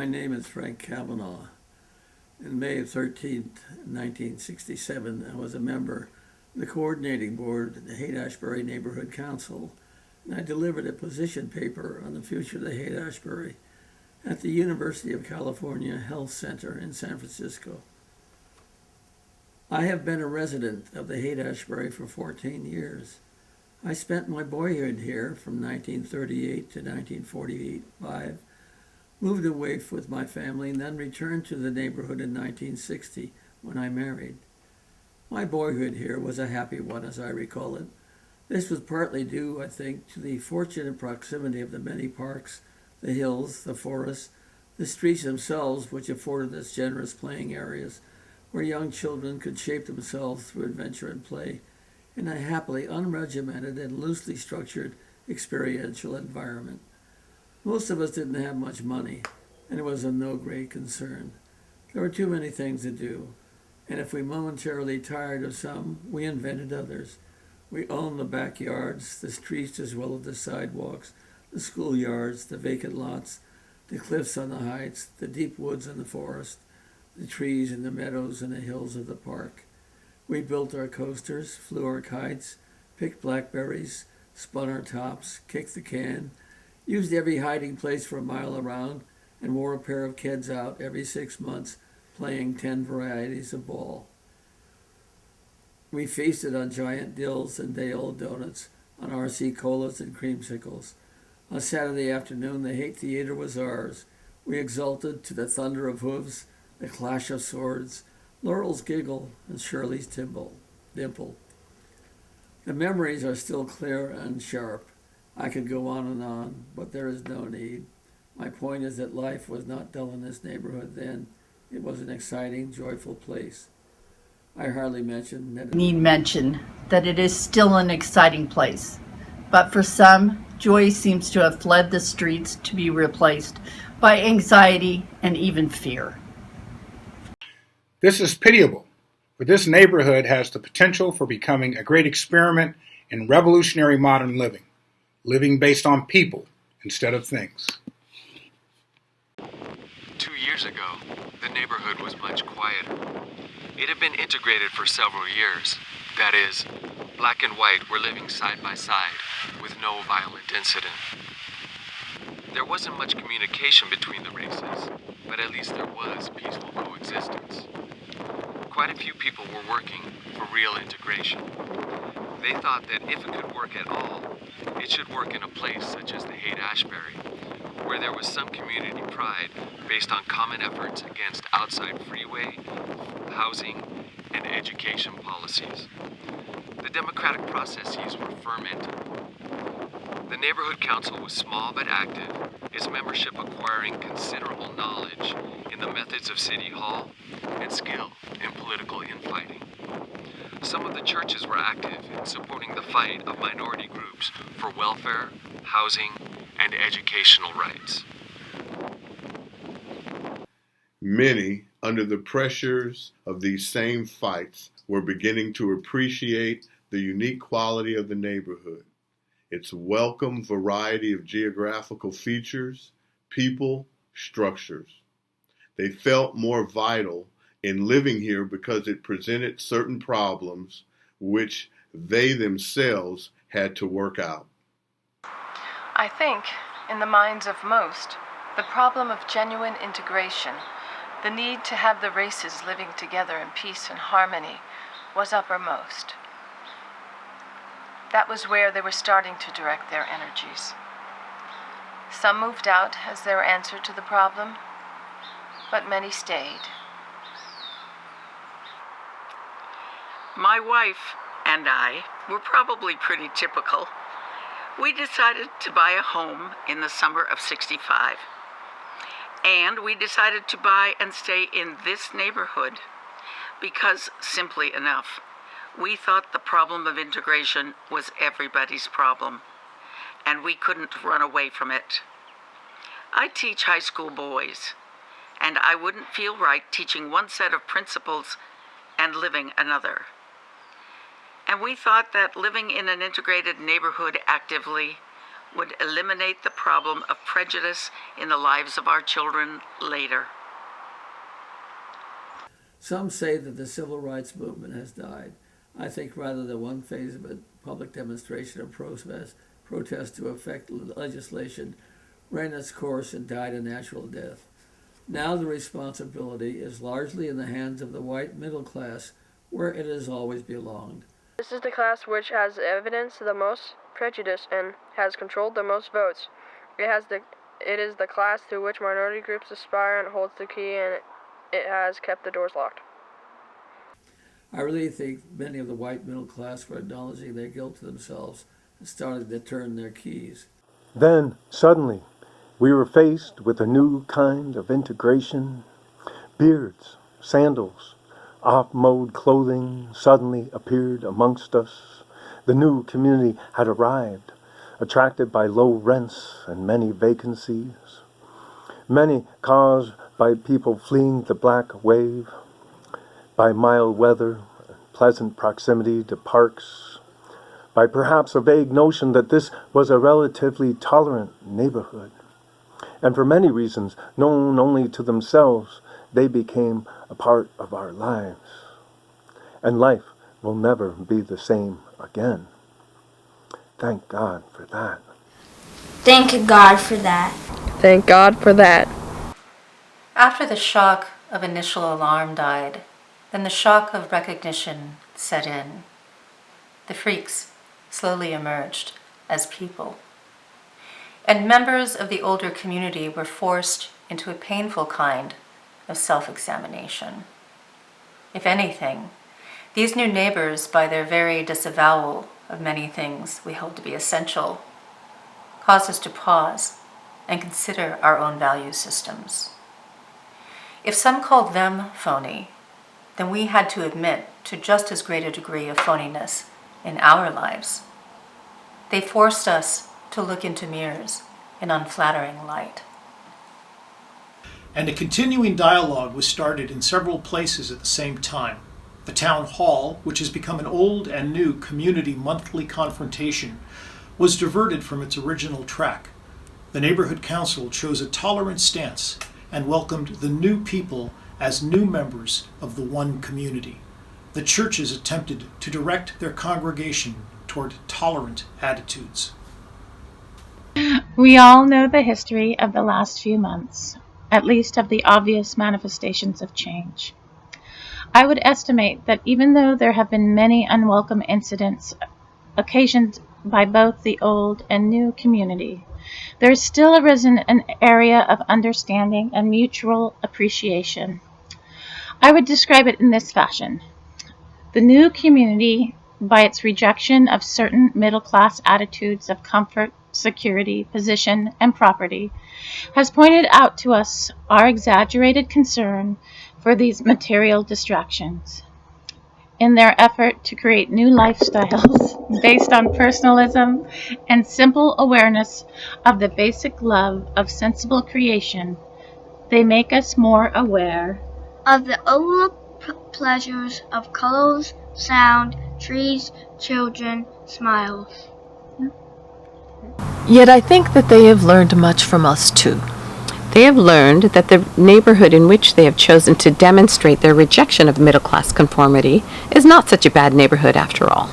My name is Frank Kavanaugh. In May of 1967, I was a member of the coordinating board at the Haight-Ashbury Neighborhood Council, and I delivered a position paper on the future of the Haight-Ashbury at the University of California Health Center in San Francisco. I have been a resident of the Haight-Ashbury for 14 years. I spent my boyhood here from 1938 to 1945, moved away with my family, and then returned to the neighborhood in 1960 when I married. My boyhood here was a happy one, as I recall it. This was partly due, I think, to the fortunate proximity of the many parks, the hills, the forests, the streets themselves, which afforded us generous playing areas where young children could shape themselves through adventure and play in a happily unregimented and loosely structured experiential environment. Most of us didn't have much money, and it was of no great concern. There were too many things to do, and if we momentarily tired of some, we invented others. We owned the backyards, the streets as well as the sidewalks, the schoolyards, the vacant lots, the cliffs on the heights, the deep woods and the forest, the trees and the meadows and the hills of the park. We built our coasters, flew our kites, picked blackberries, spun our tops, kicked the can, used every hiding place for a mile around, and wore a pair of kids out every 6 months playing 10 varieties of ball. We feasted on giant dills and day-old donuts, on RC colas and creamsicles. On Saturday afternoon, the Haight Theater was ours. We exulted to the thunder of hooves, the clash of swords, Laurel's giggle, and Shirley's dimple. The memories are still clear and sharp. I could go on, but there is no need. My point is that life was not dull in this neighborhood then. It was an exciting, joyful place. I hardly mention that it is still an exciting place. But for some, joy seems to have fled the streets to be replaced by anxiety and even fear. This is pitiable, for this neighborhood has the potential for becoming a great experiment in revolutionary modern living based on people instead of things. 2 years ago, the neighborhood was much quieter. It had been integrated for several years. That is, black and white were living side by side with no violent incident. There wasn't much communication between the races, but at least there was peaceful coexistence. Quite a few people were working for real integration. They thought that if it could work at all, it should work in a place such as the Haight-Ashbury, where there was some community pride based on common efforts against outside freeway, housing, and education policies. The democratic processes were fermented. The neighborhood council was small but active, its membership acquiring considerable knowledge in the methods of City Hall and skill in political infighting. Some of the churches were active in supporting the fight of minority groups for welfare, housing, and educational rights. Many, under the pressures of these same fights, were beginning to appreciate the unique quality of the neighborhood, its welcome variety of geographical features, people, structures. They felt more vital in living here because it presented certain problems which they themselves had to work out. I think, in the minds of most, the problem of genuine integration, the need to have the races living together in peace and harmony, was uppermost. That was where they were starting to direct their energies. Some moved out as their answer to the problem, but many stayed. My wife and I were probably pretty typical. We decided to buy a home in the summer of '65. And we decided to buy and stay in this neighborhood because, simply enough, we thought the problem of integration was everybody's problem, and we couldn't run away from it. I teach high school boys, and I wouldn't feel right teaching one set of principles and living another. And we thought that living in an integrated neighborhood actively would eliminate the problem of prejudice in the lives of our children later. Some say that the civil rights movement has died. I think rather than one phase of a public demonstration of protest to affect legislation ran its course and died a natural death. Now the responsibility is largely in the hands of the white middle class, where it has always belonged. This is the class which has evidenced the most prejudice and has controlled the most votes. It is the class to which minority groups aspire and holds the key, and it has kept the doors locked. I really think many of the white middle class were acknowledging their guilt to themselves and started to turn their keys. Then, suddenly, we were faced with a new kind of integration. Beards, sandals, off-mode clothing suddenly appeared amongst us. The new community had arrived, attracted by low rents and many vacancies, many caused by people fleeing the black wave, by mild weather and pleasant proximity to parks, by perhaps a vague notion that this was a relatively tolerant neighborhood. And for many reasons, known only to themselves, they became a part of our lives. And life will never be the same again. Thank God for that. Thank God for that. Thank God for that. After the shock of initial alarm died, then the shock of recognition set in. The freaks slowly emerged as people. And members of the older community were forced into a painful kind of self-examination. If anything, these new neighbors, by their very disavowal of many things we hold to be essential, caused us to pause and consider our own value systems. If some called them phony, then we had to admit to just as great a degree of phoniness in our lives. They forced us to look into mirrors in unflattering light. And a continuing dialogue was started in several places at the same time. The town hall, which has become an old and new community monthly confrontation, was diverted from its original track. The neighborhood council chose a tolerant stance and welcomed the new people as new members of the one community. The churches attempted to direct their congregation toward tolerant attitudes. We all know the history of the last few months, at least of the obvious manifestations of change. I would estimate that even though there have been many unwelcome incidents occasioned by both the old and new community, there has still arisen an area of understanding and mutual appreciation. I would describe it in this fashion. The new community, by its rejection of certain middle-class attitudes of comfort, security, position, and property, has pointed out to us our exaggerated concern for these material distractions. In their effort to create new lifestyles based on personalism and simple awareness of the basic love of sensible creation, they make us more aware Of the overlooked pleasures of colors, sound, trees, children, smiles. Yet I think that they have learned much from us too. They have learned that the neighborhood in which they have chosen to demonstrate their rejection of middle-class conformity is not such a bad neighborhood after all.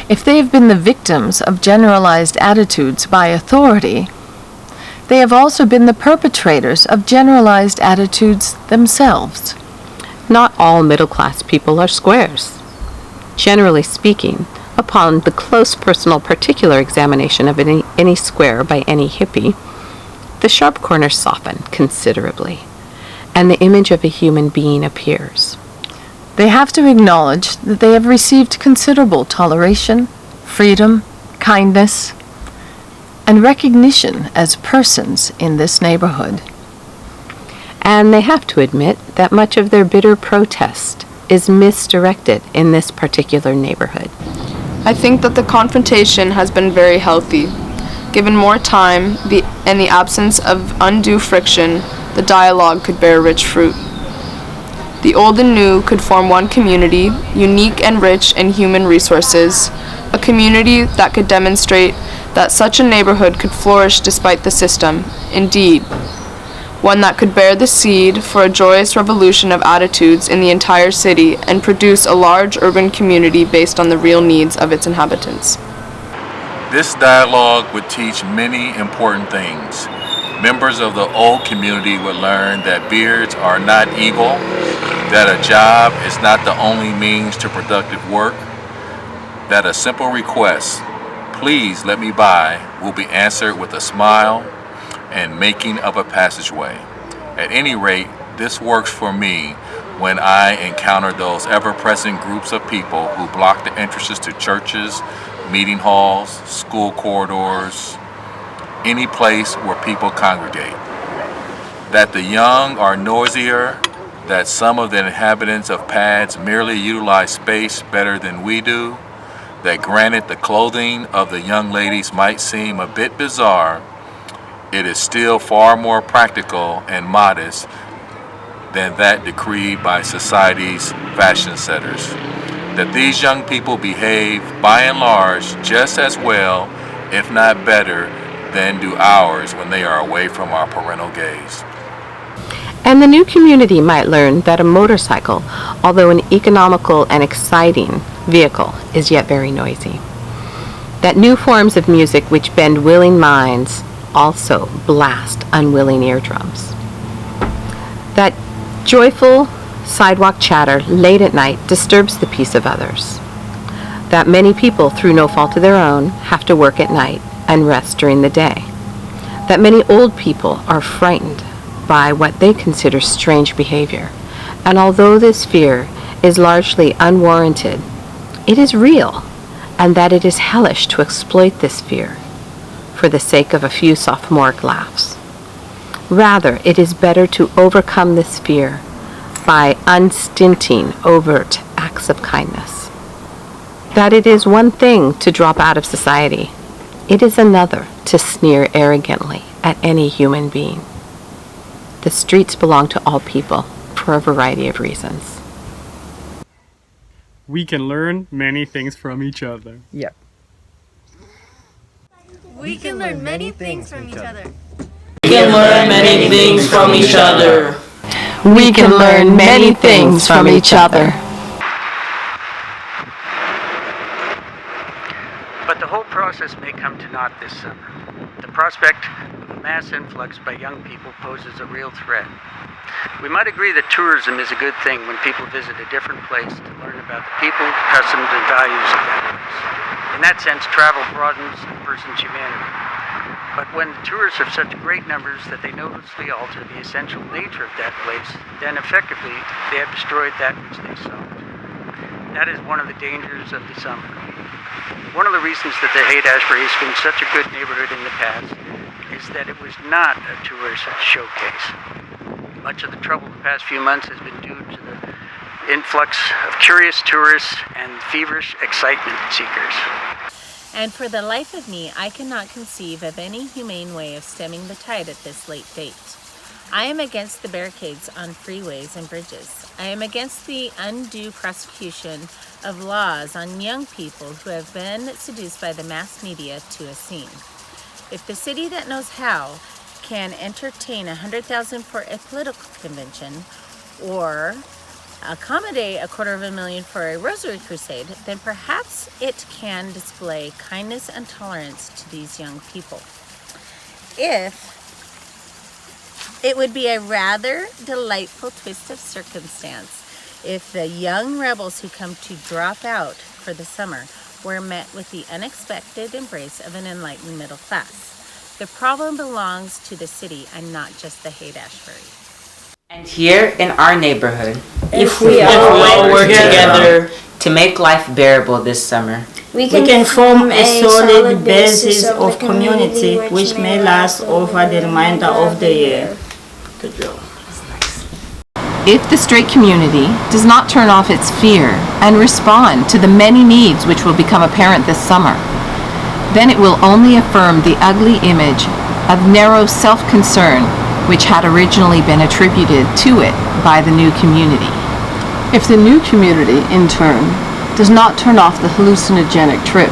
If they have been the victims of generalized attitudes by authority, they have also been the perpetrators of generalized attitudes themselves. Not all middle-class people are squares. Generally speaking, upon the close personal particular examination of any square by any hippie, the sharp corners soften considerably, and the image of a human being appears. They have to acknowledge that they have received considerable toleration, freedom, kindness, and recognition as persons in this neighborhood. And they have to admit that much of their bitter protest is misdirected in this particular neighborhood. I think that the confrontation has been very healthy. Given more time and the absence of undue friction, the dialogue could bear rich fruit. The old and new could form one community, unique and rich in human resources, a community that could demonstrate that such a neighborhood could flourish despite the system, indeed, one that could bear the seed for a joyous revolution of attitudes in the entire city and produce a large urban community based on the real needs of its inhabitants. This dialogue would teach many important things. Members of the old community would learn that beards are not evil, that a job is not the only means to productive work, that a simple request, "Please let me by," will be answered with a smile and making of a passageway. At any rate, this works for me when I encounter those ever-present groups of people who block the entrances to churches, meeting halls, school corridors, any place where people congregate. That the young are noisier, that some of the inhabitants of pads merely utilize space better than we do, that granted the clothing of the young ladies might seem a bit bizarre, it is still far more practical and modest than that decreed by society's fashion setters. That these young people behave, by and large, just as well, if not better, than do ours when they are away from our parental gaze. And the new community might learn that a motorcycle, although an economical and exciting vehicle, is yet very noisy. That new forms of music which bend willing minds also blast unwilling eardrums. That joyful sidewalk chatter late at night disturbs the peace of others. That many people, through no fault of their own, have to work at night and rest during the day. That many old people are frightened by what they consider strange behavior. And although this fear is largely unwarranted, it is real, and that it is hellish to exploit this fear for the sake of a few sophomoric laughs. Rather, it is better to overcome this fear by unstinting overt acts of kindness. That it is one thing to drop out of society, it is another to sneer arrogantly at any human being. The streets belong to all people for a variety of reasons. We can learn many things from each other. Yep. We can learn many things from each other. We can learn many things from each other. We can learn many things from each other. But the whole process may come to naught this summer. The prospect of a mass influx by young people poses a real threat. We might agree that tourism is a good thing when people visit a different place to learn about the people, customs, and values of that place. In that sense, travel broadens a person's humanity. But when the tourists are such great numbers that they noticeably alter the essential nature of that place, then effectively they have destroyed that which they sought. That is one of the dangers of the summer. One of the reasons that the Haight-Ashbury has been such a good neighborhood in the past is that it was not a tourist showcase. Much of the trouble the past few months has been due to the influx of curious tourists and feverish excitement seekers. And for the life of me, I cannot conceive of any humane way of stemming the tide at this late date. I am against the barricades on freeways and bridges. I am against the undue prosecution of laws on young people who have been seduced by the mass media to a scene. If the city that knows how can entertain 100,000 for a political convention or accommodate 250,000 for a rosary crusade, then perhaps it can display kindness and tolerance to these young people. It would be a rather delightful twist of circumstance if the young rebels who come to drop out for the summer were met with the unexpected embrace of an enlightened middle class. The problem belongs to the city and not just the Haight-Ashbury. And here in our neighborhood, If we all work together to make life bearable this summer, we can form a solid basis of community which may last over the remainder of the year. good job. If the straight community does not turn off its fear and respond to the many needs which will become apparent this summer, then it will only affirm the ugly image of narrow self-concern which had originally been attributed to it by the new community. If the new community, in turn, does not turn off the hallucinogenic trip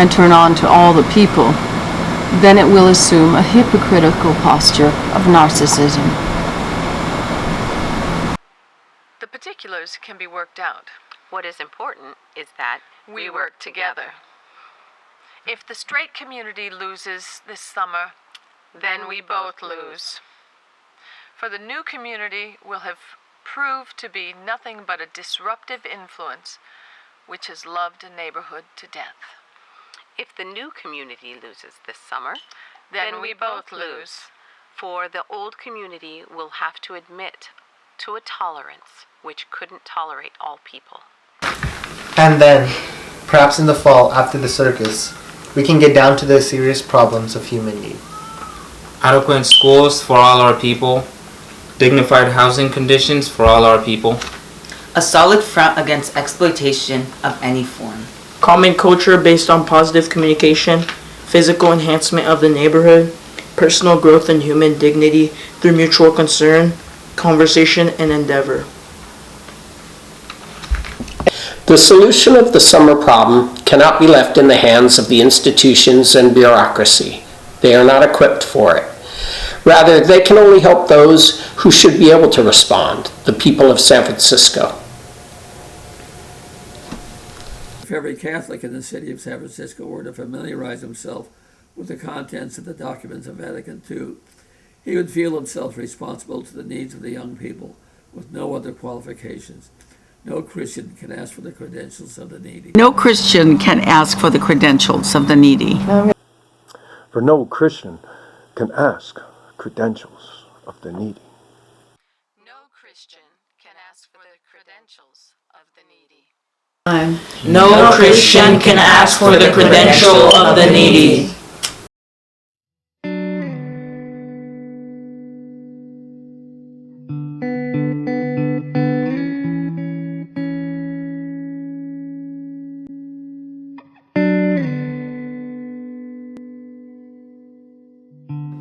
and turn on to all the people, then it will assume a hypocritical posture of narcissism. The particulars can be worked out. What is important is that We work together. If the straight community loses this summer, then we both lose. For the new community will have proved to be nothing but a disruptive influence which has loved a neighborhood to death. If the new community loses this summer, Then we both lose. For the old community will have to admit to a tolerance which couldn't tolerate all people. And then, perhaps in the fall after the circus, we can get down to the serious problems of human need. Adequate schools for all our people, dignified housing conditions for all our people, a solid front against exploitation of any form, common culture based on positive communication, physical enhancement of the neighborhood, personal growth and human dignity through mutual concern, conversation, and endeavor. The solution of the summer problem cannot be left in the hands of the institutions and bureaucracy. They are not equipped for it. Rather, they can only help those who should be able to respond, the people of San Francisco. If every Catholic in the city of San Francisco were to familiarize himself with the contents of the documents of Vatican II, he would feel himself responsible to the needs of the young people with no other qualifications. No Christian can ask for the credentials of the needy. No Christian can ask for the credentials of the needy. For no Christian can ask credentials of the needy. No Christian can ask for the credentials of the needy. No Christian can ask for the credential of the needy.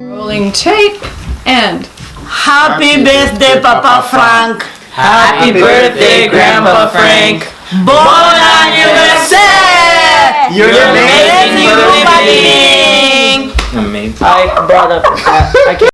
Rolling tape and Happy birthday, Papa Frank. Happy birthday, Grandpa Frank. Bon anniversaire. You're amazing human being. amazing. I brought up that. I can't